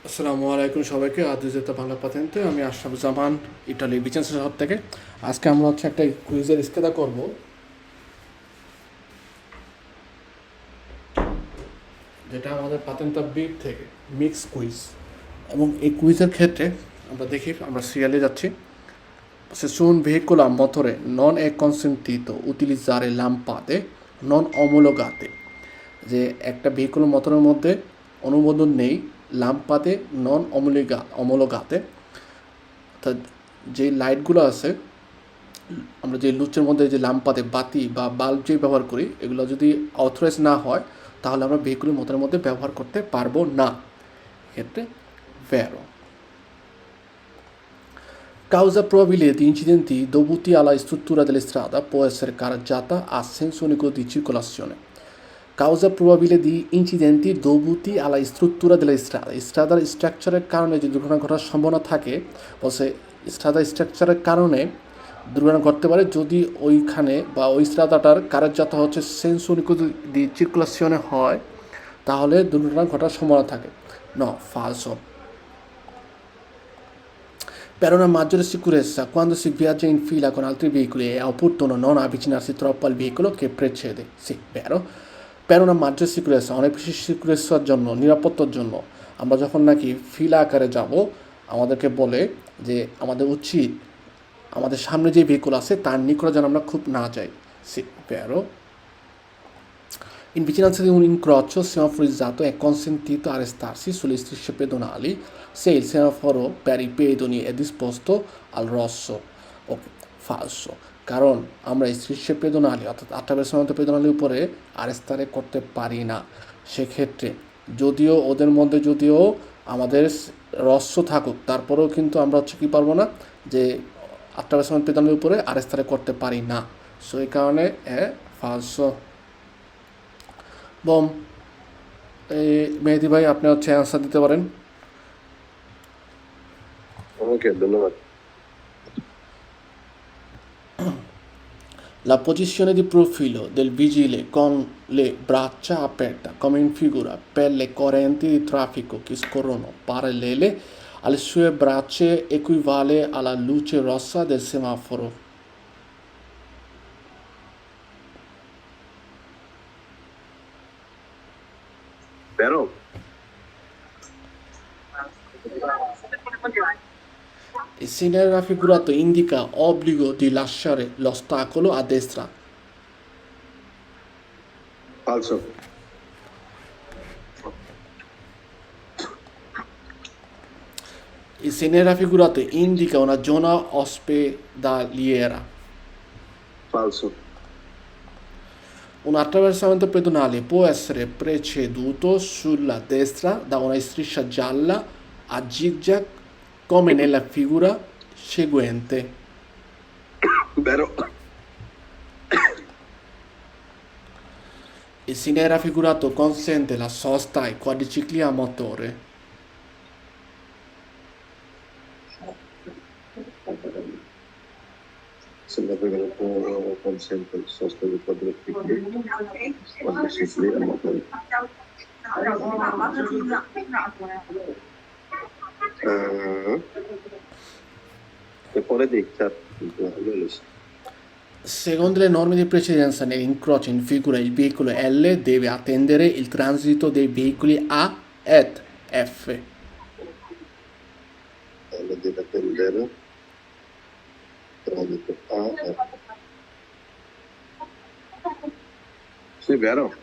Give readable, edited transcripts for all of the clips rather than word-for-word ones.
আসসালামু আলাইকুম সবাইকে, আদিজেতা বাংলা পাতেন্তে আমি আশরাফ জামান, ইটালি ভিচেন্সা শহর থেকে। আজকে আমরা একটা কুইজের স্কেদা করব, যেটা আমাদের পাতেন্তা বিট থেকে মিক্স কুইজ। এবং এই কুইজের ক্ষেত্রে আমরা সিরিয়ালে যাচ্ছি। Se su un veicolo a motore non è consentito utilizzare lampade non omologate, যে একটা ভেহিকল মোটরের মধ্যে অনুমোদন নেই লাম্পাতে নন অমোলোগাতে, অর্থাৎ যে লাইটগুলো আছে, আমরা যে লুচের মধ্যে যে লাম্পাতে বাতি বা বাল্ব যে ব্যবহার করি, এগুলো যদি অথরাইজ না হয় তাহলে আমরা ভেহিকুলের মোটরের মধ্যে ব্যবহার করতে পারবো না। ক্ষেত্রে vero. Causa probabile di incidenti dovuti alla struttura della strada può essere careggiata a senso unico di circolazione. Causa probabile di incidenti dovuti alla struttura delle strade. স্ট্রাদার স্ট্রাকচারের কারণে যে দুর্ঘটনা ঘটার সম্ভাবনা থাকে, বলছে স্ট্রাদার স্ট্রাকচারের কারণে দুর্ঘটনা ঘটতে পারে যদি ওইখানে বা ওই স্ট্রাদাটার কারের হচ্ছে সেন্স উনিকো দি চিরকুলাসিone হয়, তাহলে দুর্ঘটনা ঘটার সম্ভাবনা থাকে। ন falso. Per una maggiore sicurezza, quando si viaggia in fila con altri veicoli è opportuno non avvicinarsi troppo al veicolo che precede. Sì, vero. Per una maggiore sicurezza, অনেক বেশি সিকিউরিটির জন্য, নিরাপত্তার জন্য আমরা যখন নাকি ফিলা আকারে যাব, আমাদেরকে বলে যে আমাদের উচিত আমাদের সামনে যে ভেহিকল আছে তার নিকটে যেন আমরা খুব না যাই। Sì, vero. In vicinanza di un incrocio semaforizzato è consentito arrestarsi sulle strisce pedonali se il semaforo per i pedoni è disposto al rosso. Ok, falso. কারণ আমরা স্ট্রিট পেদোনালি অর্থাৎ আট্টাবেশনত পেদোনালির উপরে আরেস্তারে করতে পারি না। সেক্ষেত্রে যদিও ওদের মধ্যে যদিও আমাদের রস্য থাকুক, তারপরেও কিন্তু আমরা কী পারবো না যে আট্টাবেশনত পেদোনালির উপরে আরেস্তারে করতে পারি না। সো এই কারণে ফালসো। বম, এই মেহেদি ভাই আপনি অ্যান্সার দিতে পারেন। ওকে, ধন্যবাদ। La posizione di profilo del vigile con le braccia aperte, come in figura, per le correnti di traffico che scorrono parallele alle sue braccia equivale alla luce rossa del semaforo. Vero? Il segnale raffigurato indica obbligo di lasciare l'ostacolo a destra. Falso. Il segnale raffigurato indica una zona ospedaliera. Falso. Un attraversamento pedonale può essere preceduto sulla destra da una striscia gialla a zigzag come nella figura seguente. Vero? Il segnale raffigurato consente la sosta ai quadricicli a motore. Sembra che consente il sosta di quadricicli a motore. E poi detta Secondo le norme di precedenza nell'incrocio in figura il veicolo L deve attendere il transito dei veicoli A ed F. la deve attendere tramite A e sì, vero?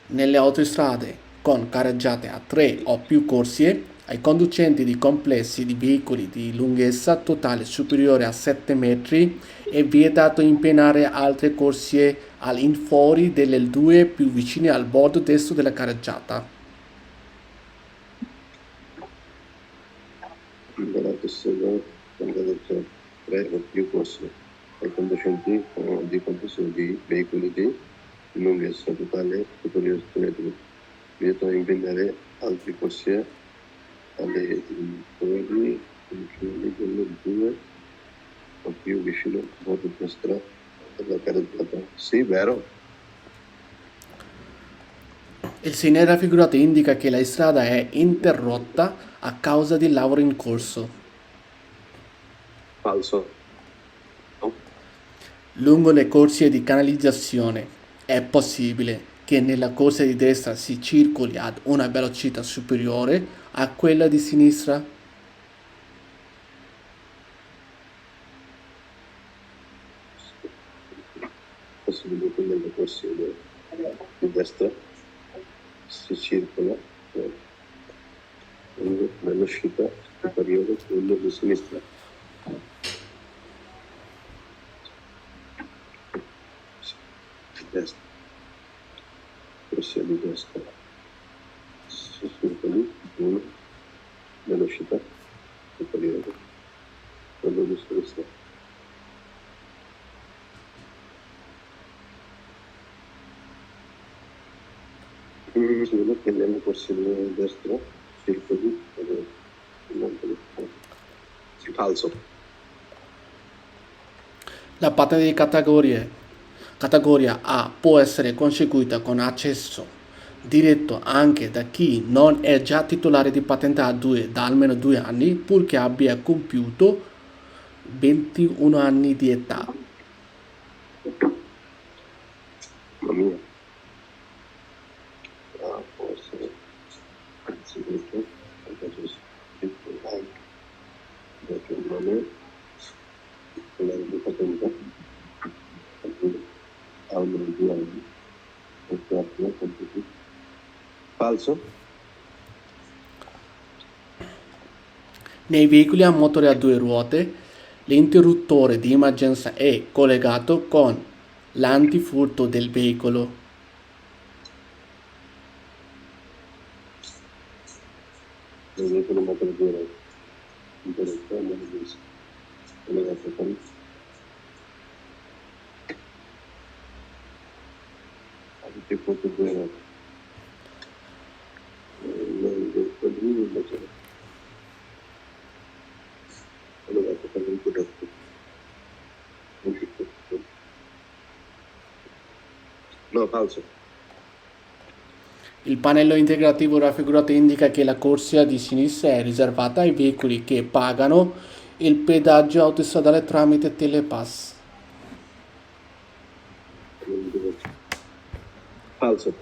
Nelle autostrade con careggiate a 3 o più corsie, ai conducenti di complessi di veicoli di lunghezza totale superiore a 7 metri è vietato impianare altre corsie all'infuori delle due più vicine al bordo destro della carreggiata. Liberato solo quando detto 3 o più corsi ai conducenti di complessi di veicoli di lunghezza totale superiore a 7 metri. Vietano impegnare altri corsie alle fuori delle due o più vicino al bordo destra della carreggiata. Sì, vero? Il segnale raffigurato indica che la strada è interrotta a causa di lavori in corso. falso, Lungo le corsie di canalizzazione è possibile che nella corsia di destra si circoli ad una velocità superiore a quella di sinistra. possibile che nelle corsie di destra si circola nell'uscita superiore a quello di sinistra. Destra, corsia di destra, si circoli uno nell'uscita superiore a quello di sinistra. Solo che nella corsia di destra circoli si falso. La patente di categoria A può essere conseguita con accesso diretto anche da chi non è già titolare di patente A2 da almeno 2 anni, purché abbia compiuto 21 anni di età. Mamma mia. Può essere anzitutto perché anche perché non è quella di patente almeno 2 anni e quattro compiuti. Falso? Nei veicoli a motore a 2 ruote, l'interruttore di emergenza è collegato con l'antifurto del veicolo. Nel veicolo motore 2 anni. Interruttore non esiste. Collegato con antifurto 2 anni. Nel veicolo invece collegato con l'interruttore. No, falso. Il pannello integrativo raffigurato indica che la corsia di sinistra è riservata ai veicoli che pagano il pedaggio autostradale tramite Telepass. Falso.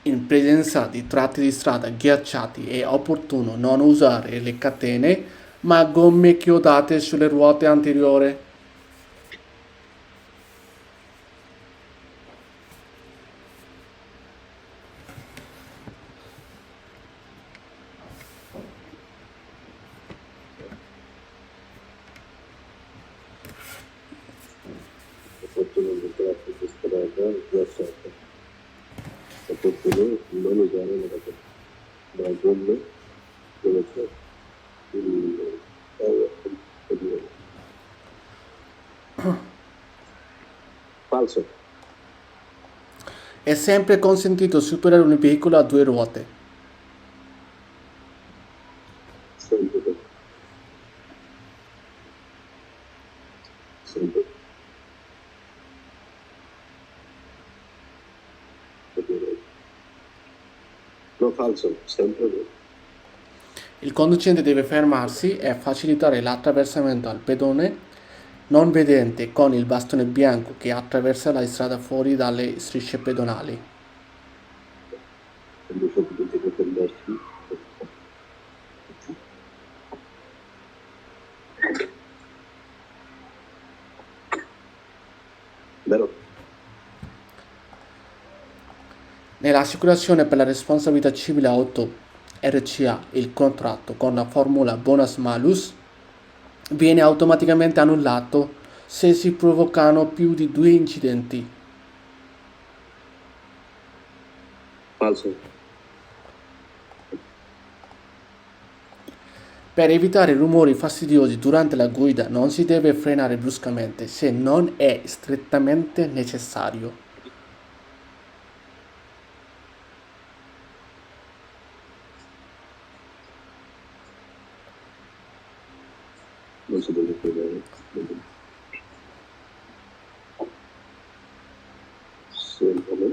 In presenza di tratti di strada ghiacciati è opportuno non usare le catene, ma gomme chiodate sulle ruote anteriori. Opportuno di tratti di strada ghiacciata. Opportuno non usare la gomma dove c'è il power. Falso. È sempre consentito superare un veicolo a 2 ruote. Sempre. Sempre. No, falso. Sempre. Il conducente deve fermarsi e facilitare l'attraversamento al pedone non vedente con il bastone bianco che attraversa la strada fuori dalle strisce pedonali. Quando sono tutti che fermarsi. Vero? Nell'assicurazione per la responsabilità civile auto RCA, il contratto con la formula bonus-malus viene automaticamente annullato se si provocano più di 2 incidenti. Falso. Per evitare rumori fastidiosi durante la guida non si deve frenare bruscamente se non è strettamente necessario. Non si deve frenare. Se non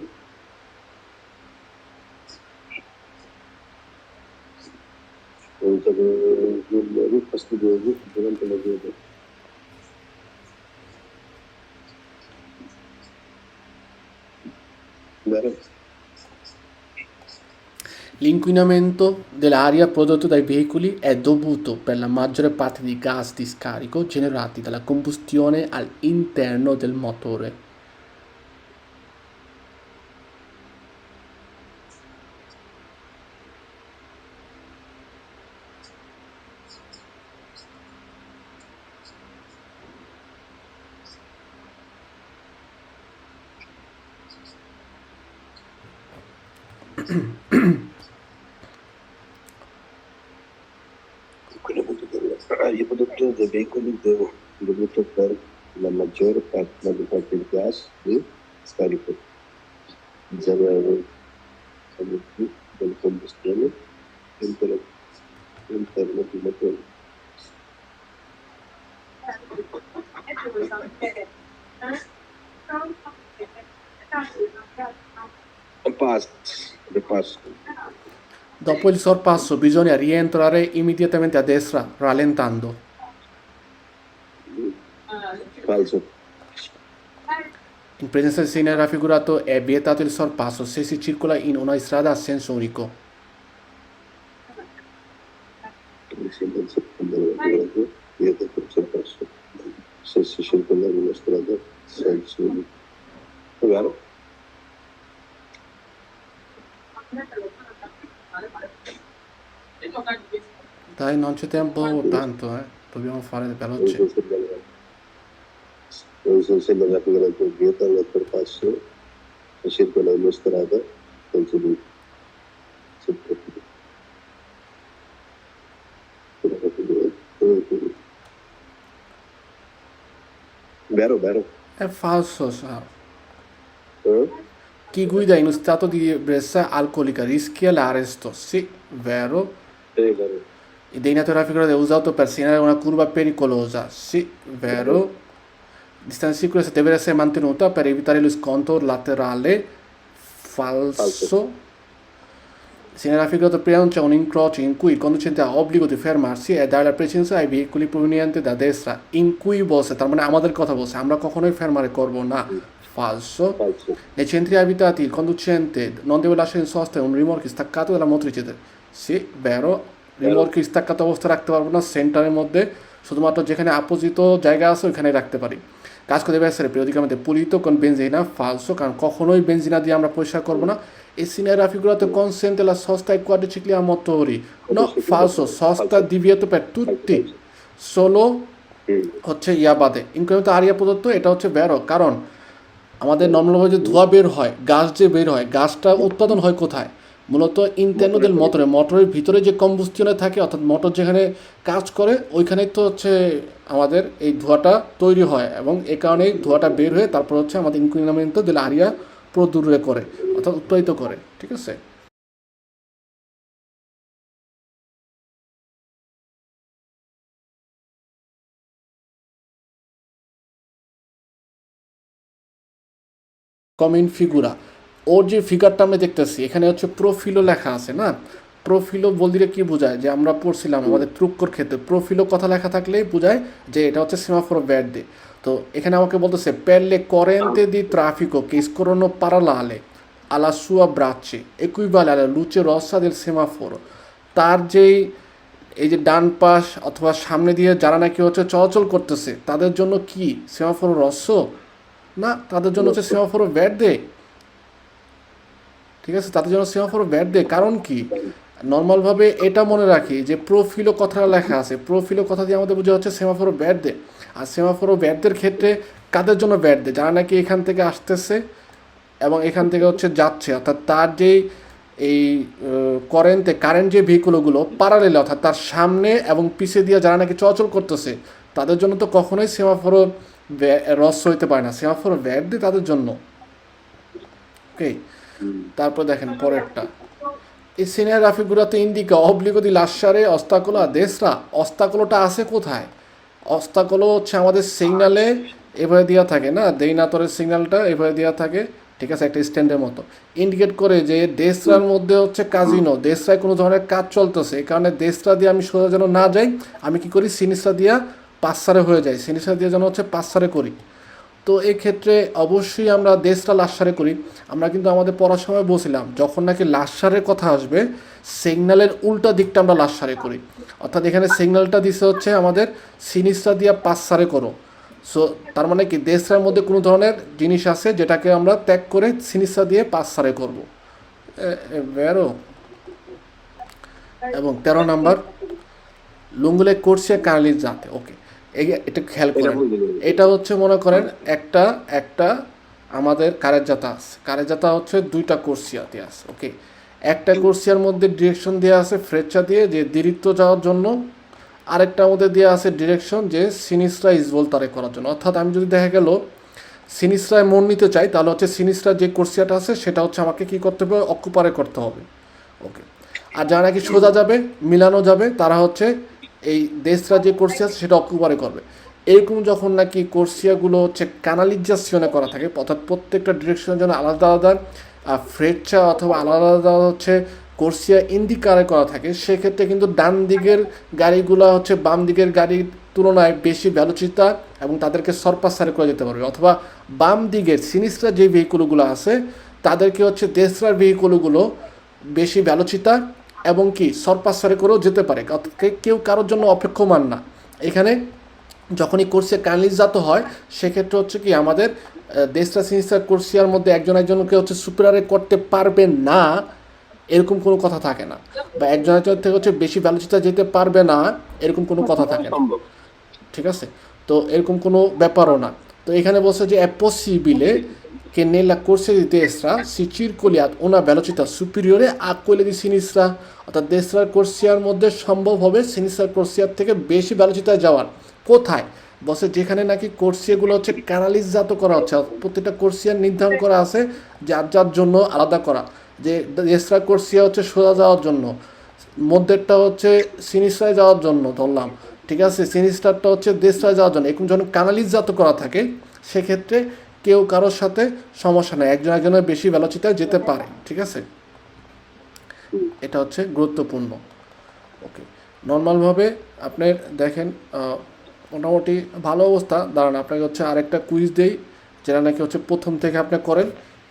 first dose durante la guida. Vero? L'inquinamento dell'aria prodotto dai veicoli è dovuto per la maggior parte di gas di scarico generati dalla combustione all'interno del motore. Il prodotto dei veicoli dovuto per la maggior parte di gas di scarico generale della combustione interno di motore. The pass. Dopo il sorpasso bisogna rientrare immediatamente a destra rallentando. Falso. In presenza del segnale raffigurato è vietato il sorpasso se si circola in una strada a senso unico. Mi sembra il secondo raffigurato, vietato il sorpasso. Se si circola in una strada senso unico. È vero? Dai, non c'è tempo tanto, dobbiamo fare veloce. Non sembra raffigurato, vieta il sorpasso, se circola in una strada senso unico. Vero? È falso, sa. Eh? Chi guida in stato di ebbrezza alcolica rischia l'arresto. Sì, vero. Vero. Il delineatore raffigurato è usato per segnalare una curva pericolosa. Sì, vero. Distanza di sicurezza deve essere mantenuta per evitare lo scontro laterale. Falso. Se nella raffigurato preannuncia un incrocio in cui il conducente ha obbligo di fermarsi e dare la precedenza ai veicoli provenienti da destra, in cui বলছে তার মানে আমাদের কথা বলছে আমরা কখনোই fermare করব না falso. Nei centri abitati il conducente non deve lasciare in sosta un rimorchio staccato dalla motrice. Sì, vero. রিমোটকে staccato অবস্থায় রাখতে পারবো না সেন্টারের মধ্যে, শুধুমাত্র যেখানে আপোজিট জায়গা আছে ওইখানে রাখতে পারি। Casco deve essere periodicamente pulito con benzina, falso, কারণ কখনোই বেনজিনা দিয়ে আমরা পরিষ্কার করবো না। E se ne raffigurato consente la sosta ai quadricicli a motori. No, falso, sosta divieto per tutti, solo হচ্ছে ইয়া বাদে। ইনক্রিমেন্ট আরিয়া প্রদত্ত, এটা হচ্ছে ভেরো, কারণ আমাদের নর্মালভাবে যে ধোঁয়া বের হয়, গাছ যে বের হয়, গাছটা উৎপাদন হয় কোথায়? মূলত ইন্টারনো দেল মোটরে, মোটরের ভিতরে যে কম্বুস্টিয়নে থাকে, অর্থাৎ মোটর যেখানে কাজ করে ওইখানেই তো হচ্ছে আমাদের এই ধোঁয়াটা তৈরি হয়, এবং এই কারণেই ধোঁয়াটা বের হয়ে তারপর হচ্ছে আমাদের ইনক্রিমেন্ট দেল আরিয়া প্রদূরে করে, অর্থাৎ উৎপাদিত করে। ঠিক আছে? কমিন ফিগুরা, ওর যে ফিগারটা আমরা দেখতেছি এখানে হচ্ছে প্রোফিলো লেখা আছে না। প্রোফিলো বলতে কি বোঝায়, যে আমরা পড়ছিলাম আমাদের ট্রুক্কর ক্ষেত্রে প্রোফিলো কথা লেখা থাকলেই বোঝায় যে এটা হচ্ছে সেমাফোর ভের্দে। তো এখানে আমাকে বলতেছে পেরলে করেন্তে দি ট্রাফিকো che scorrono parallele alla sua braccia equivale alla luce rossa del semaforo। তার যেই এই যে ডান পাশ অথবা সামনে দিয়ে যারা নাকি হচ্ছে চলাচল করতেছে তাদের জন্য কি সেমাফোরো রস্য না, তাদের জন্য হচ্ছে সেমাফোরো ভের্দে। ঠিক আছে, তাদের জন্য সেমাফোরো ভের্দে। কারণ কি, নর্মালভাবে এটা মনে রাখি যে প্রোফিলো কথাটা লেখা আছে, প্রোফিলো কথা দিয়ে আমাদের বোঝা হচ্ছে সেমাফোরো ভের্দে। আর সেমাফোরো ভের্দের ক্ষেত্রে কাদের জন্য ভের্দে? যারা নাকি এখান থেকে আসতেছে এবং এখান থেকে হচ্ছে যাচ্ছে, অর্থাৎ তার যেই এই কারেন্ট যে ভেহিকুলগুলো প্যারালেল, অর্থাৎ তার সামনে এবং পিছে দিয়ে যারা নাকি চলাচল করতেছে তাদের জন্য তো কখনোই সেমাফোরো রস্য হইতে পারে না, সেমাফোরো ভের্দে তাদের জন্য। ওকে, তারপর দেখেন পরেরটা, এই সিনিয়র রাফিগুরাতে ইন্ডিকা অবলিগো দি লাসারে অস্তাকলো আর দেশরা। অস্তাকলোটা আছে কোথায়? অস্তাকলো হচ্ছে আমাদের সিগনালে এভাবে দেওয়া থাকে না, দেইনাতরের সিগন্যালটা এভাবে দেওয়া থাকে, ঠিক আছে, একটা স্ট্যান্ডের মতো ইন্ডিকেট করে যে দেশরার মধ্যে হচ্ছে কাজিনো, দেশরায় কোনো ধরনের কাজ চলতেছে, এই কারণে দেশরা দিয়ে আমি সোজা যেন না যাই, আমি কি করি সিনিসরা দিয়া পাঁচসারে হয়ে যাই, সিনিসরা দিয়ে যেন হচ্ছে পাঁচসারে করি। তো এই ক্ষেত্রে অবশ্যই আমরা দেশটা লাস্সারে করি। আমরা কিন্তু আমাদের পড়ার সময় বলছিলাম যখন নাকি লাস্সারের কথা আসবে সিগন্যালের উল্টা দিকটা আমরা লাস্সারে করি, অর্থাৎ এখানে সিগন্যালটা দিছে হচ্ছে আমাদের সিনিসরা দিয়া পাঁচসারে করো। সো তার মানে কি দেশটার মধ্যে কোনো ধরনের জিনিস আছে যেটাকে আমরা ত্যাগ করে সিনিসরা দিয়ে পাঁচসারে করবো। বেরো। এবং 13 নাম্বার লুঙ্গুলে কোর্সিয়া কার্লির জাতে, ওকে এটা খেয়াল এটা করেন। বলতে পারবো। এটা হচ্ছে মনে করেন একটা একটা আমাদের কারের জাতা আছে, কারের জাতা হচ্ছে দুইটা কোর্সিয়াতে আছে, ওকে। একটা কোর্সিয়ার মধ্যে ডিরেকশন দেওয়া আছে ফ্রেচ্চা দিয়ে যে দীরিত্ব যাওয়ার জন্য, আরেকটার মধ্যে দেওয়া আছে ডিরেকশন যে সিনিসরা ইসবল তারে করার জন্য। অর্থাৎ আমি যদি দেখা গেল সিনিসরায় মন নিতে চাই তাহলে হচ্ছে সিনিসরা যে কোর্সিয়াটা আছে সেটা হচ্ছে আমাকে কি করতে হবে, অকুপারে করতে হবে, ওকে। আর যারা নাকি সোজা যাবে মিলানো যাবে তারা হচ্ছে এই দেশরা যে কোর্সিয়া আছে সেটা অকুপারে করবে। এরকম যখন নাকি কোর্সিয়াগুলো হচ্ছে কানালিজাসিয়নে করা থাকে, অর্থাৎ প্রত্যেকটা ডিরেকশনের জন্য আলাদা আলাদা ফ্রেচ্চা অথবা আলাদা আলাদা হচ্ছে কোর্সিয়া ইন্ডিকারে করা থাকে, সেক্ষেত্রে কিন্তু ডান দিকের গাড়িগুলো হচ্ছে বাম দিকের গাড়ির তুলনায় বেশি ভ্যালোচিতা এবং তাদেরকে সরপাসারে করে যেতে পারবে, অথবা বাম দিকের সিনিস্টার যে ভেহিকুলগুলো আছে তাদেরকে হচ্ছে দেশরার ভেহিকুলগুলো বেশি ভ্যালোচিতা এবং কি সরপাসারে করেও যেতে পারে, কেউ কারোর জন্য অপেক্ষমান না। এখানে যখনই কোর্সিয়া কানালিজাত হয় সেক্ষেত্রে হচ্ছে কি আমাদের দেশটা সিনিস্টার কোর্সিয়ার মধ্যে একজন একজনকে হচ্ছে সুপিরিয়রে করতে পারবে না এরকম কোনো কথা থাকে না, বা একজন একজন থেকে হচ্ছে বেশি ভ্যালোচিতা যেতে পারবে না এরকম কোনো কথা থাকে না, সম্ভব। ঠিক আছে। তো এরকম কোনো ব্যাপারও না। তো এখানে বলছে যে è possibile che nella corsia di destra si circoli ad una velocità superiore a quella di sinistra, অর্থাৎ দেশরার কোর্সিয়ার মধ্যে সম্ভব হবে সিনিস্টার কোর্সিয়ার থেকে বেশি ভ্যালোচিতায় যাওয়ার। কোথায় বলছে যেখানে নাকি কোর্সিয়াগুলো হচ্ছে ক্যানালিজাত করা হচ্ছে, প্রত্যেকটা কোর্সিয়ার নির্ধারণ করা আছে যার যার জন্য আলাদা করা, যে দেশরা কোর্সিয়া হচ্ছে সোজা যাওয়ার জন্য, মধ্যেরটা হচ্ছে সিনিস্টায় যাওয়ার জন্য ধরলাম, ঠিক আছে, সিনিস্টারটা হচ্ছে দেশটায় যাওয়ার জন্য। এরকম যখন কানালিজাত করা থাকে সেক্ষেত্রে কেউ কারোর সাথে সমস্যা নেই, একজন একজনের বেশি ভ্যালোচিতায় যেতে পারে, ঠিক আছে। এটা হচ্ছে গুরুত্বপূর্ণ, ওকে। নর্মালভাবে আপনি দেখেন মোটামুটি ভালো অবস্থা। দাঁড়ান আপনাকে হচ্ছে আরেকটা কুইজ দেই যেটা নাকি হচ্ছে প্রথম থেকে আপনি করেন,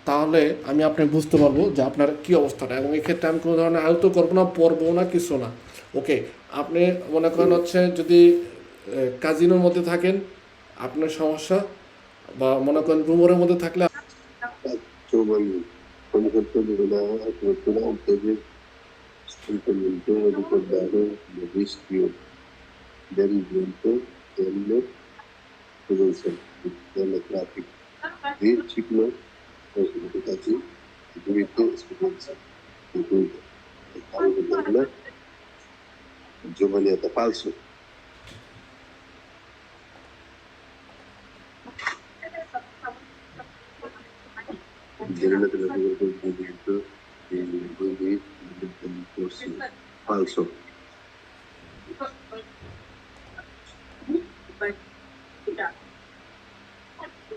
তাহলে আমি আপনি বুঝতে পারবো যে আপনার কী অবস্থাটা, এবং এক্ষেত্রে আমি কোনো ধরনের আয়ত্ত করবো না, পড়বো না, কিছু না, ওকে। আপনি মনে করেন হচ্ছে যদি কাজিনোর মধ্যে থাকেন আপনার সমস্যা, বা মনে করেন রুমের মধ্যে থাকলে Giovani, quando qualcuno non ha culturale deve assolutamente ricordare il rischio del vento delle presenze del traffico di ciclo significati di dovete esperienza di cui è causa della giovaniata falso. Generalmente la figura del movimento quindi del corso falso.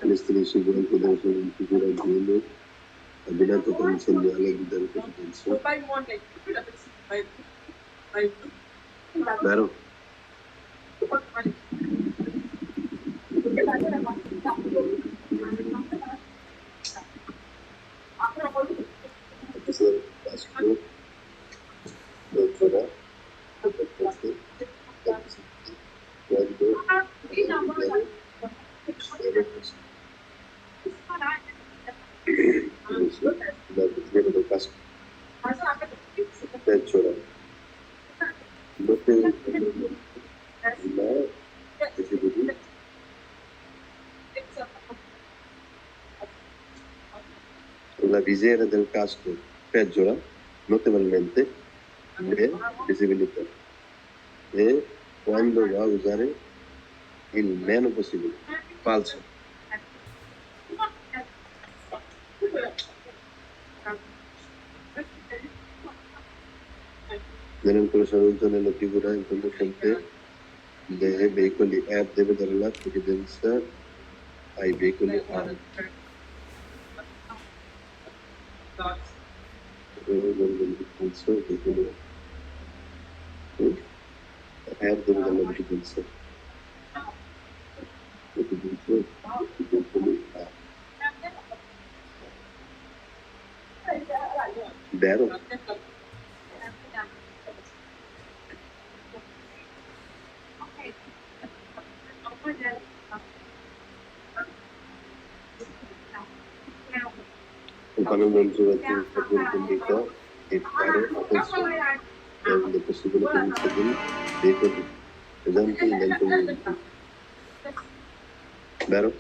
L'estero sicuramente deve essere una figura di abbinato con il segnale di dare precedenza. Vero? Questo è il classico. Quando la cuestione del casco peggiora la visiera del casco peggiora notevolmente le visibilità e quando va a usare il meno possibile. Falso. Nell'incrociamento nella figura inconducente dei veicoli R deve dare la precedenza ai veicoli A. Differenza, her durumda bir differenza. Vero? Quando non giocate l'opportunità di fare attenzione alle possibili condizioni dei corpi presenti nel community. Vero?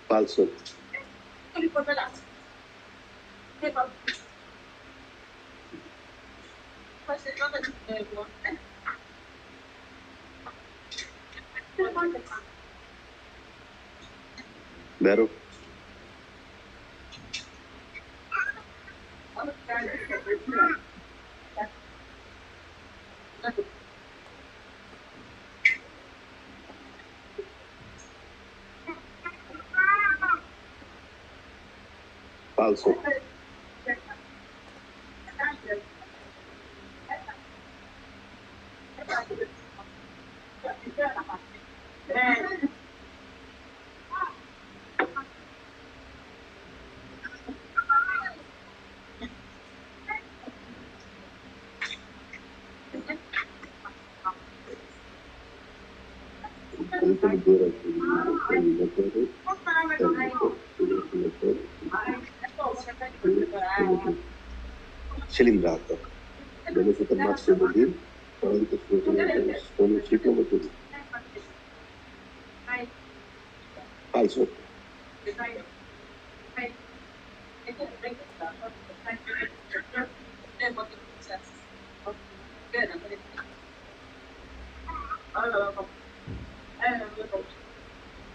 Falso. Vero? Falso. Cilindrata. Deve ser massimo di 40 sono ciclo motori. Falso.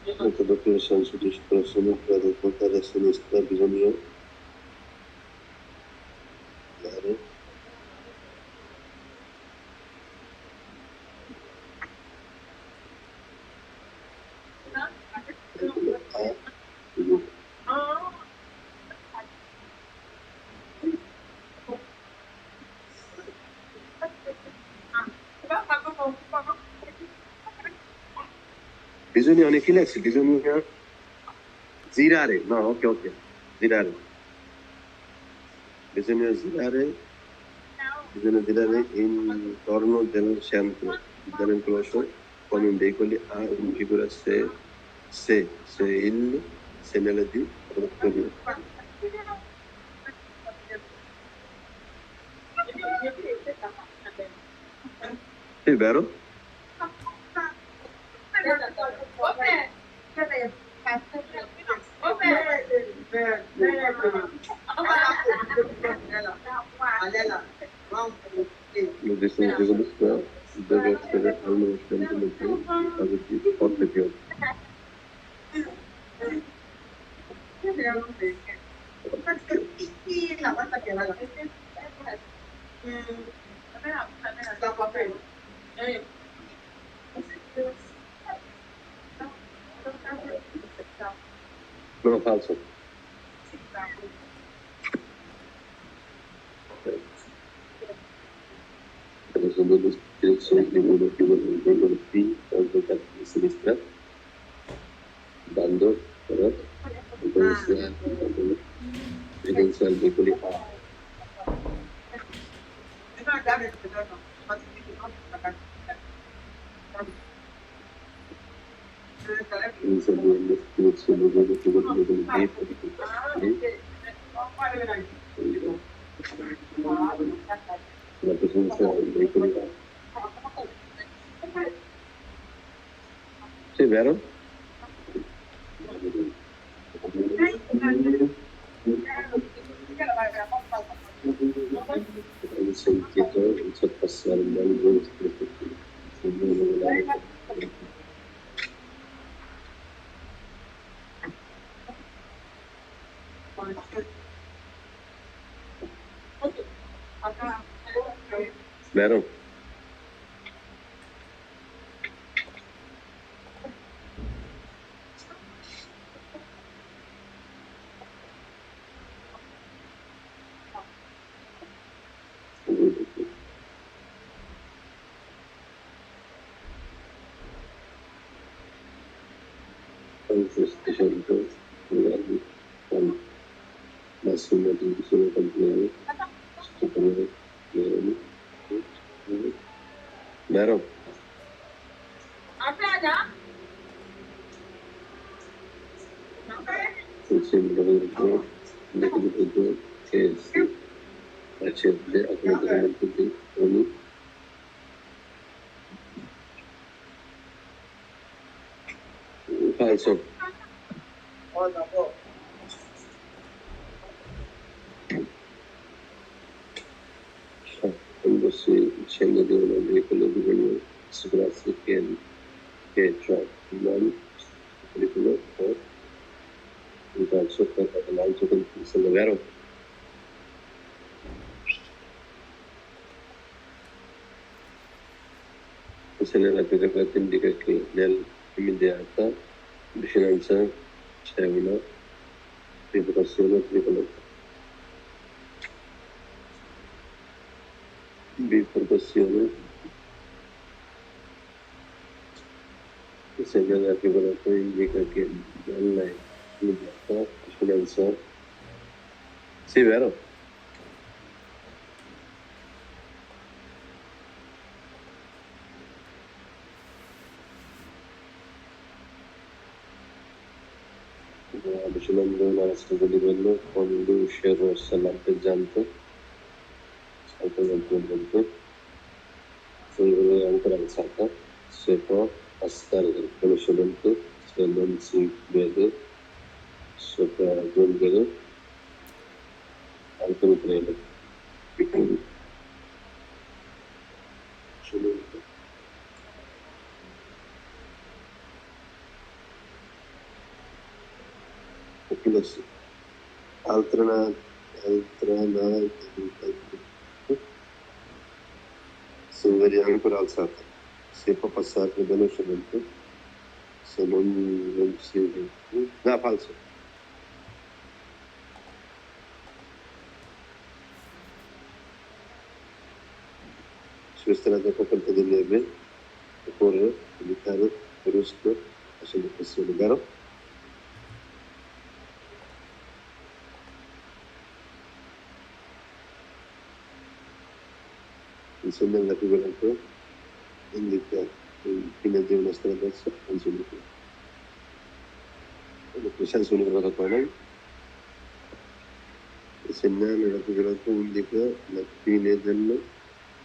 Introdotto il senso di espressione per raccontare a sinistra bisogna dare bisogna anifilassi, bisogna girare, no, ok, girare. Bisogna girare intorno del centro dell'enclosure come in veicoli a in figura se il segnale di produzione. È vero? Lo distintivo deve essere almeno 100 metri in caso di forte pioggia. No, falso. Adesso devo direzione di uno più veicolo P, tanto di sinistra, dando, però, evidenziare veicoli A. Inserire le direzioni di uno più veicolo B, la presenza dei veicoli A. Sì, vero? Ho sentito il sorpassare il volo Vero? Massimo di solo campione, vero? Insieme lavoro che si accende automaticamente di ogni falso. Quando si scende di un veicolo bisogna assicurarsi che c'è non veicolo o un calcio per l'altro che sembra vero. Se nella piegata indica che nell'immediata vicinanza c'è una vibrazione pericolosa. Vibrazione se nella piegata indica che nell'immediata vicinanza sì, vero? Avvicinando una seconda livello con luce rossa lampeggiante, salto nel punto, fungere ancora alzata, se può passare velocemente, se non si vede, sopraggiungere anche un treno. Oppure sì. Altra se vedi ancora alzata, si può passare velocemente, se non si vede. No, falso. Sulle strade coperte di neve, occorre evitare il rischio facendo pressione, vero? Insieme alla figurata indica il fine di una strada senza unico. Il senso unico da qua, no? Il segnale della figurata indica la fine di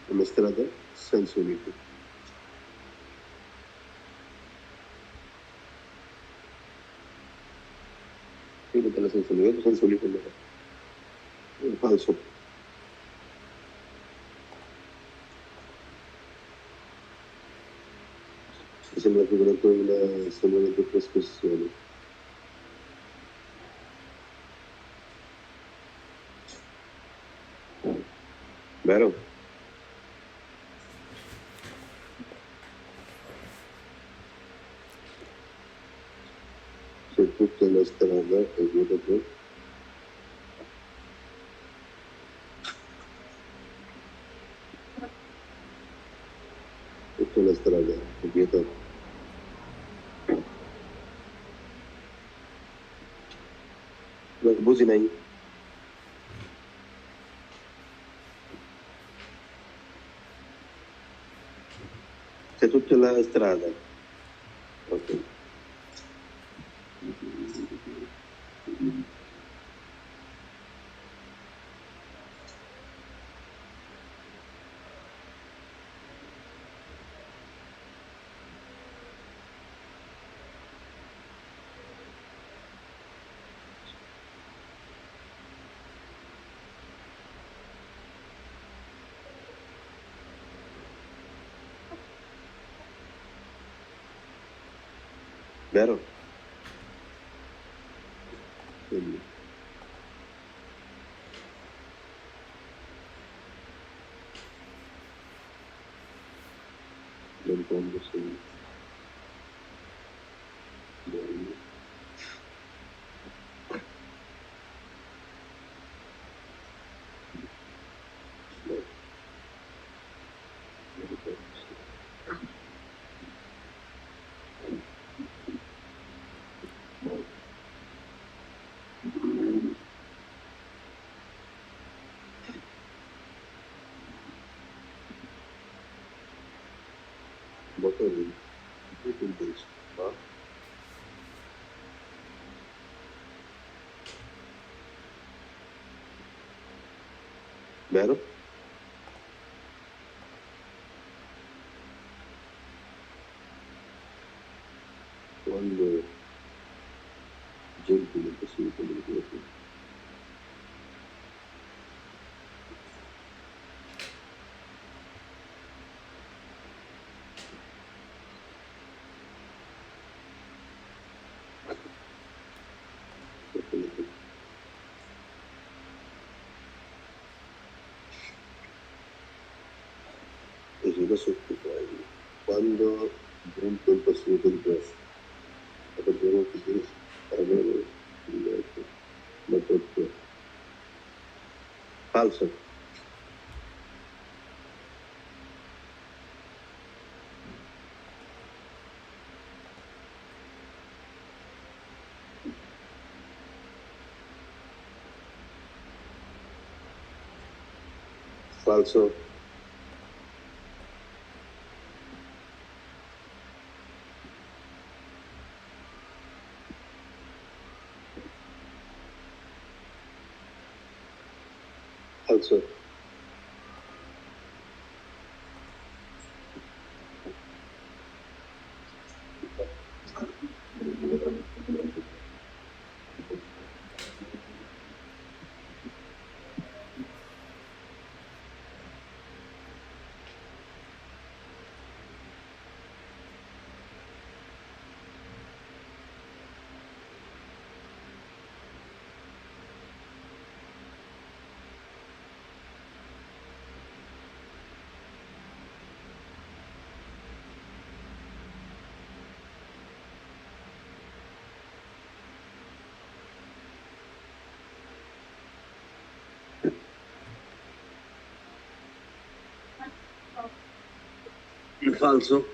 una strada senza unico. Fine della senza unico no. È falso. Sembra figurata una segnale di trasmissione. Vero? Se tutta la strada è guidata tutta la strada è guidata busi नहीं c'è tutta la strada. Ok. Vero? Quindi, non quando sei buoni. No, non ricordo se motore tutto in questo, ma vero? Quando gentilmente si comunica. Così da sotto poi, quando giunto il passivo del gesto, abbiamo così avere la propria falso, falso, falso, il falso,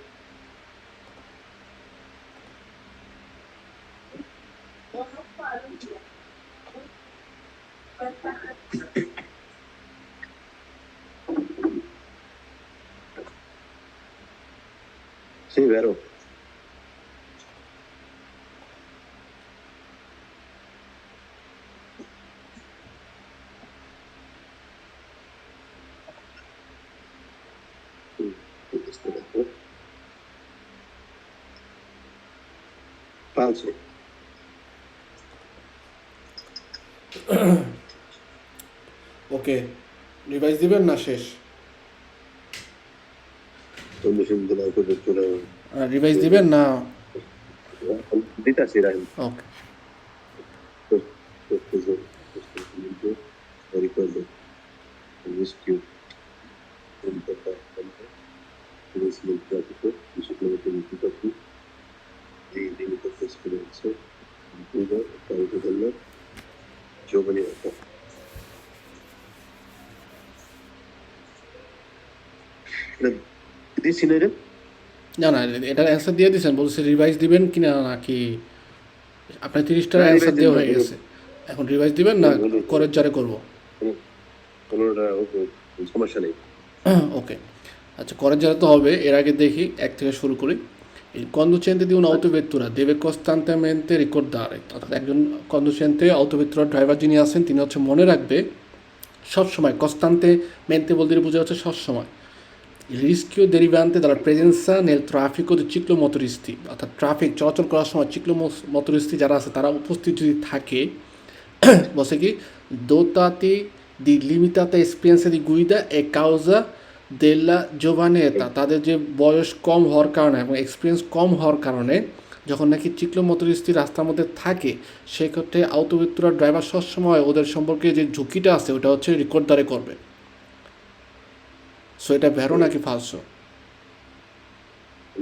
sì, vero, questo è vero. Falso, okay, revise দিবেন না শেষ? quando scende la copertura, revise দিবেন না? dita si rende. Okay, Questo punto ricordo il rischio importante del pratico di supplemento di più di limitate esperienze in cura a carico della giovane età. দিছি না রে না না, এটার answer দিয়ে দিয়েছেন, বলছে রিভাইজ দিবেন কি না, নাকি আপনার 30টার না, অ্যান্সার revise দেওয়া দিন না, হয়ে গেছে, এখন রিভাইজ দিবেন না করের জারে করবো? কোনোটা সমস্যা নেই। ওকে, আচ্ছা, করের জারে তো হবে। এর আগে দেখি এক থেকে শুরু করি। Il conducente di un'autovettura deve costantemente ricordare, অর্থাৎ একজন কন্ডুসেন্টে autovettura ড্রাইভার যিনি আছেন তিনি হচ্ছে মনে রাখবে সবসময়, costantemente বলতে বোঝা যাচ্ছে সবসময়, il rischio derivante dalla presenza nel traffico di ciclomotoristi, অর্থাৎ ট্রাফিক চলাচল করার সময় ciclomotoristi যারা আছে তারা উপস্থিত যদি থাকে, বলছে কি dotati di limitata esperienza di guida e causa della giovane età, তাদের যে বয়স কম হওয়ার কারণে এবং এক্সপিরিয়েন্স কম হওয়ার কারণে যখন নাকি চিক্লোমোটরিস্টি রাস্তার মধ্যে থাকে, সেক্ষেত্রে আউটোভেত্তুরার ড্রাইভার সবসময় ওদের সম্পর্কে যে ঝুঁকিটা আছে ওটা হচ্ছে রিকর্ডারে করবে। সো এটা ভ্যারো নাকি ফালসো?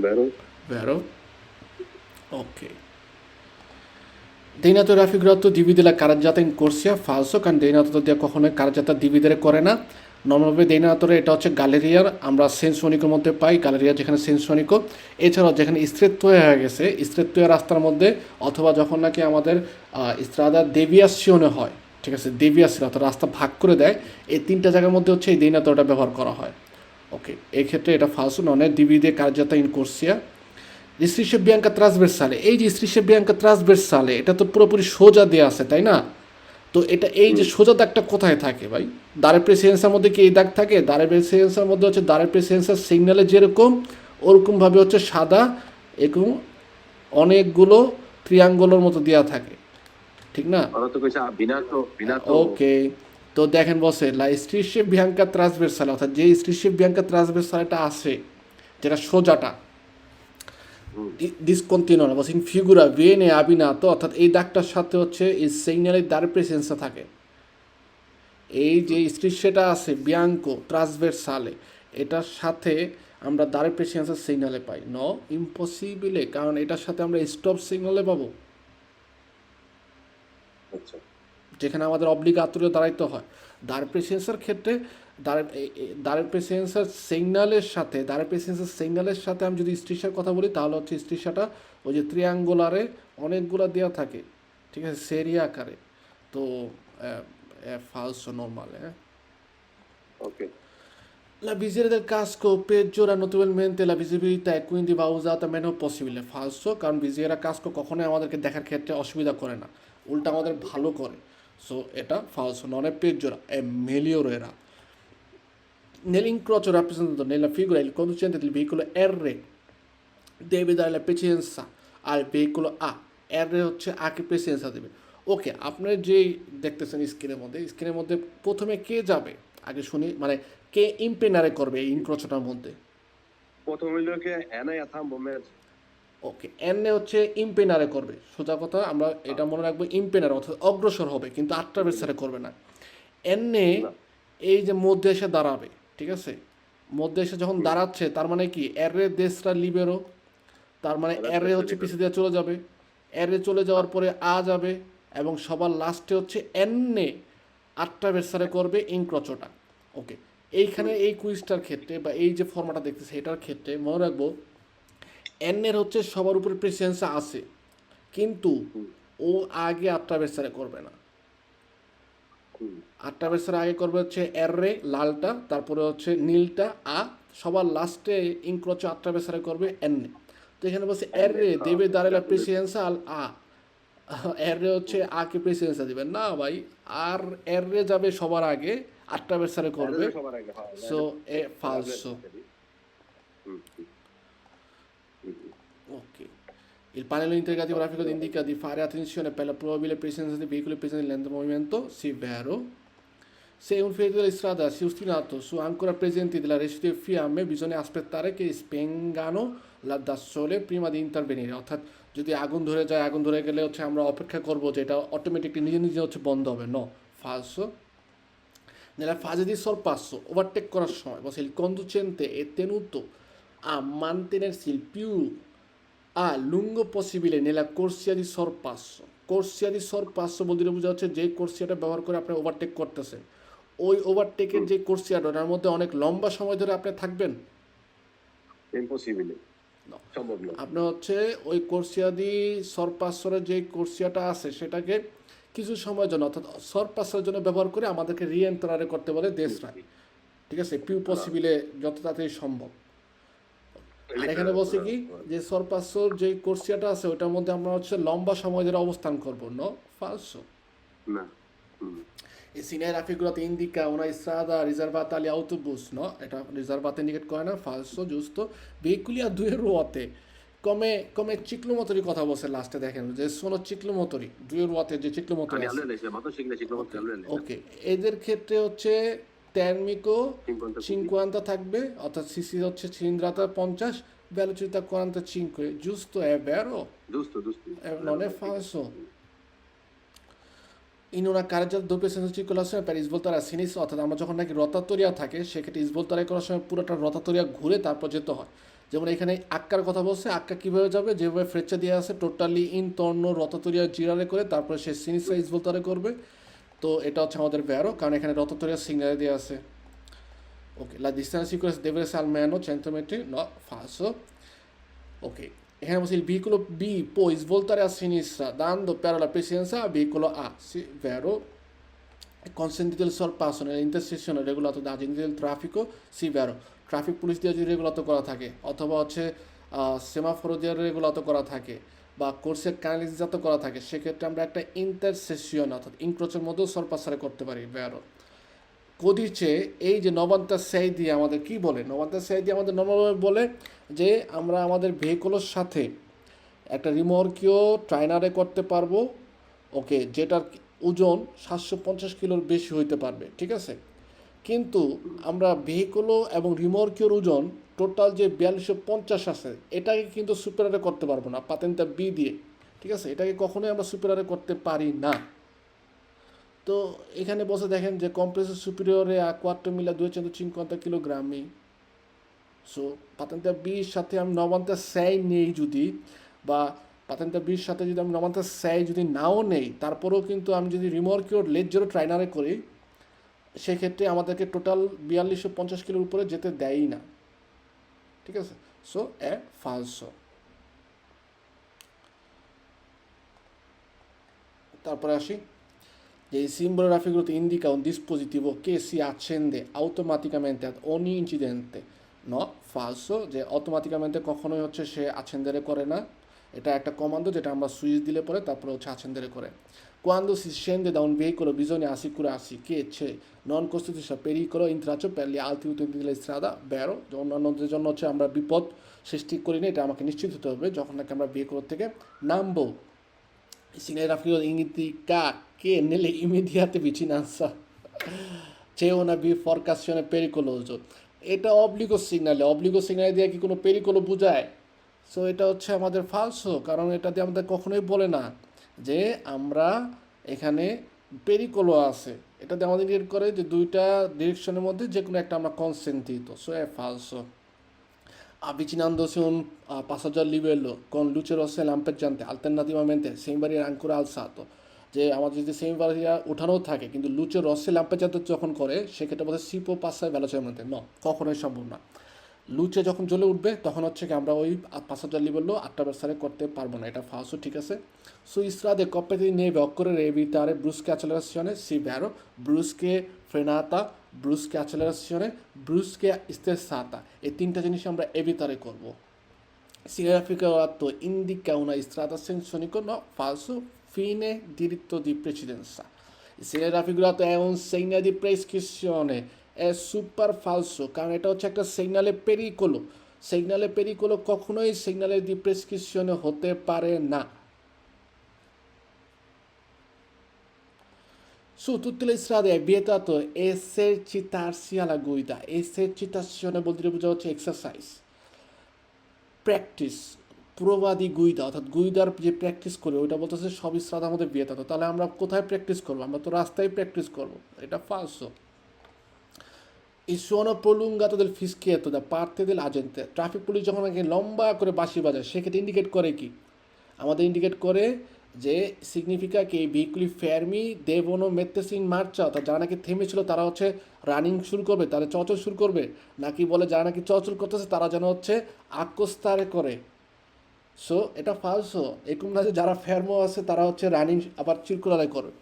vero? Vero? Ok. Dei naturali figurato divide la carreggiata in corsia, falso, কারণ দেইনাতো দিয়ে কখনোই কারজাতা ডিভিডারে করে না। নর্মালভাবে দেইনাতরে এটা হচ্ছে গ্যালেরিয়ার, আমরা সেন্সনিকের মধ্যে পাই, গ্যালেরিয়া যেখানে সেন্সনিকো। এছাড়াও যেখানে স্ত্রেত্ব হয়ে গেছে, স্ত্রেত্ব রাস্তার মধ্যে, অথবা যখন নাকি আমাদের স্ত্রাদা দেভিয়াসিওনে হয়, ঠিক আছে, দেভিয়াসিও অর্থাৎ রাস্তা ভাগ করে দেয়, এই তিনটা জায়গার মধ্যে হচ্ছে এই দেইনাতোটা ব্যবহার করা হয়। ওকে, এই ক্ষেত্রে এটা ফালসো, ননে ডিভিডে কারজাতা ইন কোর্সিয়া। স্ত্রীশে বিয়াঙ্কা ট্রান্সভার্সালে, এই যে স্ত্রীশে বিয়াঙ্কা ট্রান্সভার্সালে, এটা তো পুরোপুরি সোজা দেওয়া আছে, তাই না? তো এটা এই যে সোজা দাগটা কোথায় থাকে ভাই? দাঁড়ের প্রেসিডেন্সের মধ্যে কি এই দাগ থাকে? দাঁড়ের প্রেসিডেন্সের মধ্যে হচ্ছে দাঁড়ের প্রেসিডেন্সের সিগন্যালে যেরকম, ওরকমভাবে হচ্ছে সাদা এরকম অনেকগুলো ট্রিয়াঙ্গলের মতো দেওয়া থাকে, ঠিক না? Ho detto che c'ha abbinato. ওকে, তো দেখেন বসে লা স্ত্রীশে বিয়াঙ্কা ট্রান্সভার্সালে, অর্থাৎ যে স্ত্রীশে বিয়াঙ্কা ট্রান্সভার্সালেটা আছে, যেটা সোজাটা, ডিসকন্টিনিউয়াস বস ইন ফিগুরা ভিয়েনে আবিনাতো, অর্থাৎ এই দাগটার সাথে হচ্ছে এই সিগন্যালের দ্বারের প্রেসেন্সটা থাকে। এই যে স্ট্রিশটা আছে বিয়াঙ্কো ট্রান্সভার্সালে, এটার সাথে আমরা দ্বারের প্রেসেন্সের সিগন্যালে পাই। নো ইম্পসিবলে, কারণ এটার সাথে আমরা স্টপ সিগন্যালে পাবো, আচ্ছা, যেখানে আমাদের অব্লিগাতরীয় দাঁড়াইতে হয়। দ্বারের প্রেসেন্সের ক্ষেত্রে দ্বারের প্রেসেন্সের সিগন্যালের সাথে আমি যদি স্ট্রিশার কথা বলি, তাহলে হচ্ছে স্ট্রিশাটা ওই যে ত্রিয়াঙ্গুলারে অনেকগুলো দেওয়া থাকে, ঠিক আছে, সেরিয়া আকারে। তো ফালসো নর্মালে, হ্যাঁ। ok. La visiera del casco peggiora notevolmente la visibilità e quindi va usata meno possibile. Falso, কারণ ভিজিয়েরা কাস্কো কখনোই আমাদেরকে দেখার ক্ষেত্রে অসুবিধা করে না, উল্টা আমাদের ভালো করে। সো এটা ফালসো, নন è peggiora, è migliorerà. Nell'incrocio rappresentato nella figura il conducente del veicolo R deve dare la precedenza al veicolo A. R হচ্ছে আকে প্রেসিডেন্সা দেবে। ওকে, আপনার যেই দেখতেছেন স্ক্রিনের মধ্যে প্রথমে কে যাবে আগে শুনি, মানে কে ইম্পেনারে করবে এই ইনক্রোচটার মধ্যে? প্রথম হইলো কি এনায়া থামবো ম্যাচ। ওকে, এনে হচ্ছে ইম্পেনারে করবে, সোজা কথা আমরা এটা মনে রাখবো, ইম্পেনারে অর্থাৎ অগ্রসর হবে, কিন্তু আটটা বেসারে করবে না। এনে এই যে মধ্যে এসে দাঁড়াবে, ঠিক আছে, মধ্যে এসে যখন দাঁড়াচ্ছে তার মানে কি এরে দেশরা লিবেরো, তার মানে এরে হচ্ছে পিছিয়ে দিয়ে চলে যাবে, এরে চলে যাওয়ার পরে আ যাবে, এবং সবার লাস্টে হচ্ছে এনে আটটা বেসারে করবে ইনক্রচটা। ওকে, এইখানে এই কুইজটার ক্ষেত্রে বা এই যে ফর্মাটা দেখতেছে এটার ক্ষেত্রে মনে রাখবো, এনের হচ্ছে সবার উপরে প্রেসিডেন্সি আছে, কিন্তু ও আগে আটটা বেসারে করবে না। আটটা বেসারে আগে করবে হচ্ছে এর রে লালটা, তারপরে হচ্ছে নীলটা আ, সবার লাস্টে ইনক্রোচো আটটা বেসারে করবে এন। তো এখানে বলছে এর রে দেবে দাঁড়ালে প্রেসিডেন্সি আল আ, এর রে হচ্ছে আকে প্রেসিডেন্সি দিবেন না ভাই, আর এর রে যাবে সবার আগে, আটটা বেসারে করবে। So A ফালসো। Ok. Il pannello integrativo grafico indica di fare attenzione per la probabile presenza di veicoli presenti in lento movimento, sì, vero. Se un ferito di strada si è ostinato su ancora presenti della residue fiamme, bisogna aspettare che spengano da sole prima di intervenire, অর্থাৎ যদি আগুন ধরে যায়, আগুন ধরে গেলে হচ্ছে আমরা অপেক্ষা করবো যে এটা অটোমেটিকলি নিজে নিজে হচ্ছে বন্ধ হবে। No, ফালসো। Nella fase di sorpasso, overtake করার সময় বলছে il conducente è tenuto a mantenersi il più a lungo possibile nella corsia di sorpasso. Corsia di sorpasso বলতে বোঝা হচ্ছে যে কোর্সিয়াটা ব্যবহার করে আপনি ওভারটেক করতেছেন, ওই ওভারটেকের যে কোর্সিয়াটা ওটার মধ্যে অনেক লম্বা সময় ধরে আপনি থাকবেন। ইম্পসিবল, সম্ভব না। আপনি হচ্ছে ওই কোর্সিয়া দি সরপাসরের যে কোর্সিয়াটা আছে সেটাকে কিছু সময়ের জন্য, অর্থাৎ সরপাসের জন্য ব্যবহার করে আমাদেরকে রিএন্টারে করতে বলে দেশরা, ঠিক আছে, পিউ পসিবিলে যত তাড়াতাড়ি সম্ভব। আর এখানে বলছে কি যে সরপাসর যে কোর্সিয়াটা আছে ওটার মধ্যে আমরা হচ্ছে লম্বা সময় ধরে অবস্থান করবো। নো, ফালসো। না। E si ne raffigurata indica una strada riservata agli autobus, no? Era riservata indicate করে না, falso, giusto? Veicoli a due ruote, come ciclomotori কথা বলছে লাস্টে, দেখেন যে sono ciclomotori, due ruote যে ciclomotori আমি আছে। আলু এলাইছিলাম, অত শিখলে ciclomotori আলু এলাইছিলাম। ওকে, এদের ক্ষেত্রে হচ্ছে termico 50 50 থাকবে, অর্থাৎ সিসি হচ্ছে cilindrata 50, velocità 45, giusto, è vero? Giusto. Non è falso. In una carreggiata doppia senza circolazione per svoltare a sinistra, অর্থাৎ আমরা যখন নাকি রতাতরিয়া থাকে সেক্ষেত্রে স্ভোল্টারে করার সময় পুরোটা রতাতরিয়া ঘুরে তারপর যেতে হয়। যেমন এখানে আক্কার কথা বলছে, আক্কা কীভাবে যাবে, যেভাবে ফ্রেচা দিয়ে আছে টোটালি ইন তর্ণ রততরিয়া জিরারে করে তারপরে সে সিনিসা ইসবলতারে করবে। তো এটা হচ্ছে আমাদের ভ্যারো, কারণ এখানে রততরিয়া সিগনালে দিয়ে আছে। ওকে, la distanza sicura deve essere almeno 100 metri, no, falso. Ok, eccolo il veicolo B può svoltare a sinistra dando per la presidenza al veicolo A, sì, vero. È consentito il sorpasso nell'intersezione regolato da agenti del traffico, sì, vero. Traffic police দিয়ে যদি রেগুলাত করা থাকে অথবা হচ্ছে সেমাফোরো দিয়ে রেগুলাত করা থাকে বা কোর্সের ক্যানালিজাত করা থাকে, সেক্ষেত্রে আমরা একটা ইন্টারসেশন অর্থাৎ ইনক্রোচের মধ্যেও সরপাসারে করতে পারি ভ্যারো। কদিচে এই যে নবান্তা সাই দিয়ে আমাদের কি বলে, নবান্তা সাই দিয়ে আমাদের নর্মালভাবে বলে যে আমরা আমাদের ভেহিকলের সাথে একটা রিমর্কিও ট্রাইনারে করতে পারবো, ওকে, যেটার ওজন 750 কিলোর বেশি হইতে পারবে, ঠিক আছে। কিন্তু আমরা ভেহিকলও এবং রিমর্কিওর ওজন টোটাল যে 4250 আছে এটাকে কিন্তু সুপারারে করতে পারবো না পাতেন্তা বি দিয়ে, ঠিক আছে। এটাকে কখনোই আমরা সুপারারে করতে পারি না। তো এখানে বসে দেখেন যে কম্প্রেসর সুপিরিয়রে a 4250 কিলোগ্রামই। সো পাতেন্তা বির সাথে আমি নবান্তা স্যাই নেই যদি, বা পাতেন্তা বির সাথে যদি আমি নবান্তা স্যাই যদি নাও নেই, তারপরেও কিন্তু আমি যদি রিমর্কিওর লেজেরও ট্রাইনারে করি, সেক্ষেত্রে আমাদেরকে টোটাল 4250 কিলোর উপরে যেতে দেয়ই না, ঠিক আছে। সো এ ফালসো। তারপরে আসি che il simbolo raffigurato indica un dispositivo che si accende automaticamente ad ogni incidente. No, falso, যে অটোমেটিকamente কখনোই হচ্ছে সে accendere করে না। এটা একটা কমান্ডো যেটা আমরা সুইচ দিলে পরে তারপরে হচ্ছে accendere করে। Quando si scende da un veicolo bisogna assicurarsi che c'è non costituisce pericolo in traccio per gli altri utenti della strada, vero? অন্যান্যদের জন্য হচ্ছে আমরা বিপদ সৃষ্টি করি না, এটা আমাকে নিশ্চিত হতে হবে যখন নাকি আমরা ভেহিকল থেকে নামবো। Il segnale raffigurato indica che nelle immediate vicinanza c'è una biforcazione pericolosa. এটা অবলিগো সিগনালে দিয়ে কি কোনো পেরিকোলো বোঝায়? সো এটা হচ্ছে আমাদের ফালসো, কারণ এটা দিয়ে আমাদের কখনোই বলে না যে আমরা এখানে পেরিকোলো আছে। এটা দিয়ে আমাদের ইন্ডিকেট করে যে দুইটা ডিরেকশনের মধ্যে যে কোনো একটা আমরা কনসেন্ট্রিত। So è falso. Avvicinandosi a un passaggio a livello con luce rossa e lampeggiante alternativamente semi barrier ancora alzato, যে আমাদের যদি সেমি ব্যারিয়ার উঠানো থাকে কিন্তু লুচে রসে ল্যাম্পেজান্ত যখন করে সেক্ষেত্রে বলতে সিপো পাসায় ভেলোসিটির মধ্যে ন, কখনোই সম্ভব না। লুচে যখন জ্বলে উঠবে তখন হচ্ছে কি আমরা ওই passaggio a livello attraversare করতে পারবো না, এটা ফালসো, ঠিক আছে। Su strade coppe di neve occorre evitare brusche accelerazione, sì vero, brusche frenata, brusche accelerazione, brusche sterzata, এই তিনটা জিনিস আমরা evitare করব। Significato indica una strada senza unico, no, falso, fine diritto di precedenza. Il segnale raffigurato è un segnale di prescrizione, è super falso, কারণ এটা হচ্ছে একটা সিগনালে পেরিকোলো কখনোই সিগনালে দি প্রেসক্রিপশনে হতে পারে না। Su tutte le strade è vietato esercitarsi alla guida. Esercitazione vuol dire বোঝা হচ্ছে এক্সারসাইজ, প্র্যাকটিস, প্রবাদী গুইদা অর্থাৎ গুইদার যে প্র্যাকটিস করে ওইটা বলতেছে সব স্ট্রাদা আমাদের বিয়েতে। তাহলে আমরা কোথায় প্র্যাকটিস করবো? আমরা তো রাস্তায় প্র্যাকটিস করবো, এটা ফালসো। Il suono prolungato del fischietto da parte dell'agente, traffic police যখন নাকি লম্বা করে বাঁশি বাজায় সেক্ষেত্রে ইন্ডিকেট করে কি? আমাদের ইন্ডিকেট করে যে সিগনিফিকা কি এই ভেহিকুলি ফেরমি দেবনো মেত্তেসিন মার্চা, অর্থাৎ যারা নাকি থেমেছিল তারা হচ্ছে রানিং শুরু করবে, তারা চচল শুরু করবে, নাকি বলে যারা নাকি চচল করতেছে তারা যেন হচ্ছে আকস্তারে করে। সো এটা ফালসো, এরকম না যে যারা ফেরমো আছে তারা হচ্ছে রানিং আবার চিরকুলারে করবে,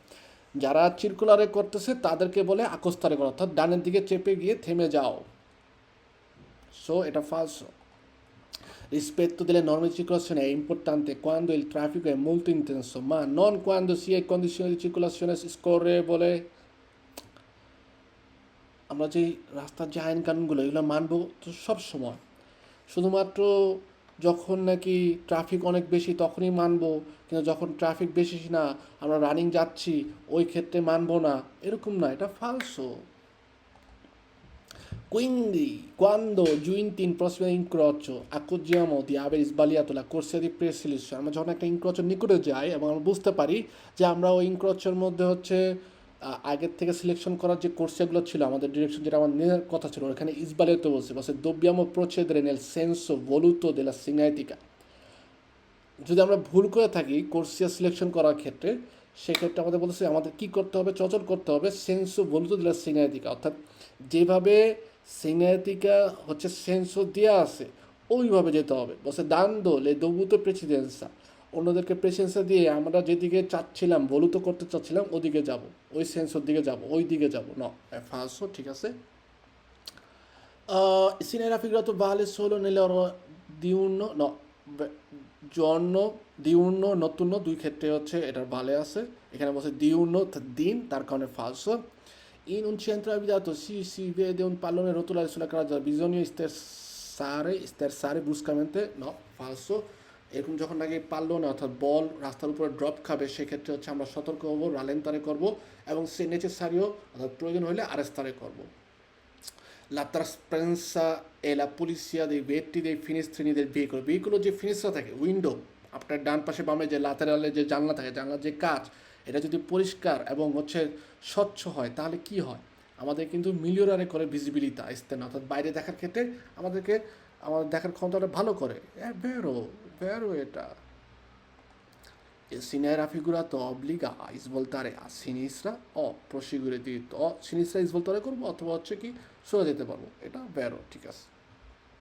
যারা চিরকুলারে করতেছে তাদেরকে বলে আকস্তারে করো, অর্থাৎ ডানের দিকে চেপে গিয়ে থেমে যাও। সো এটা ফালসো। Rispetto delle norme di circolazione è importante quando il traffico è molto intenso, ma non quando si è in condizioni di circolazione scorrevole. আমরা যে রাস্তার যে আইন কানুনগুলো এগুলো মানবো তো সব সময়, শুধুমাত্র যখন নাকি ট্রাফিক অনেক বেশি তখনই মানবো, কিন্তু যখন ট্রাফিক বেশি না আমরা রানিং যাচ্ছি ওই ক্ষেত্রে মানবো না, এরকম না, এটা ফালসো। Quindi, quando giunti in prossimo incrocio accorgiamo di aver sbagliato la corsia di preselezione, আমরা যখন একটা ইনক্রোচের নিকটে যাই এবং আমরা বুঝতে পারি যে আমরা ওই ইনক্রোচের মধ্যে হচ্ছে আগের থেকে সিলেকশন করার যে কোর্সগুলো ছিল আমাদের ডিরেকশন যেটা আমার নেওয়ার কথা ছিল ওখানে ইসবালেতো বলছে dobbiamo procedere nel senso voluto della signetica। যদি আমরা ভুল করে থাকি কোর্সিয়া সিলেকশন করার ক্ষেত্রে সেক্ষেত্রে আমাদের বলতেছে আমাদের কী করতে হবে, চর্চা করতে হবে সেন্সো ভলুতো দিলা সিগনাতিকা, অর্থাৎ যেভাবে সিগনাতিকা হচ্ছে সেন্সো দেওয়া আছে ওইভাবে যেতে হবে। বলছে দান্দো লে দবুতো প্রেসিডেন্সা, অন্যদেরকে প্রেসিডেন্সা দিয়ে আমরা যেদিকে চাচ্ছিলাম বলুতো করতে চাচ্ছিলাম ওদিকে যাব, ওই সেন্সোর দিকে যাব, ওই দিকে যাব ন ফার্স্টও ঠিক আছে। si ne era figurato vale solo nelle ore diurno no giorno diurno notturno দুই ক্ষেত্রে হচ্ছে এটার ভালে আছে, এখানে বলছে diurno দিন তার কারণে falso। in un centro abitato si vede un pallone rotolare sulla carreggiata bisogna sterzare bruscamente no falso। এরকম যখন নাকি পাল্লনে অর্থাৎ বল রাস্তার উপরে ড্রপ খাবে সেক্ষেত্রে হচ্ছে আমরা সতর্ক হবো, রালেন্তারে করবো এবং সে নেচেসারিও অর্থাৎ প্রয়োজন হলে আরেস্তারে করবো। La trasparenza e la pulizia dei vetri dei finestrini del veicolo, veicolo যে ফিনিস্ট্রা থাকে উইন্ডো আপনার ডান পাশে বামে যে লাতেরালে যে জানলা থাকে, জানলার যে কাচ এটা যদি পরিষ্কার এবং হচ্ছে স্বচ্ছ হয় তাহলে কি হয়, আমাদের কিন্তু মিলিয়রারে করে ভিজিবিলিটি আসতে না, অর্থাৎ বাইরে দেখার ক্ষেত্রে আমাদের দেখার ক্ষমতাটা ভালো করে। ভেরো ভেরো এটা si ne era figurato obbliga a svoltare a sinistra o proseguire diritto, o sinistra svoltare করবো অথবা হচ্ছে কি সরে যেতে পারবো, এটা ভেরো ঠিক আছে।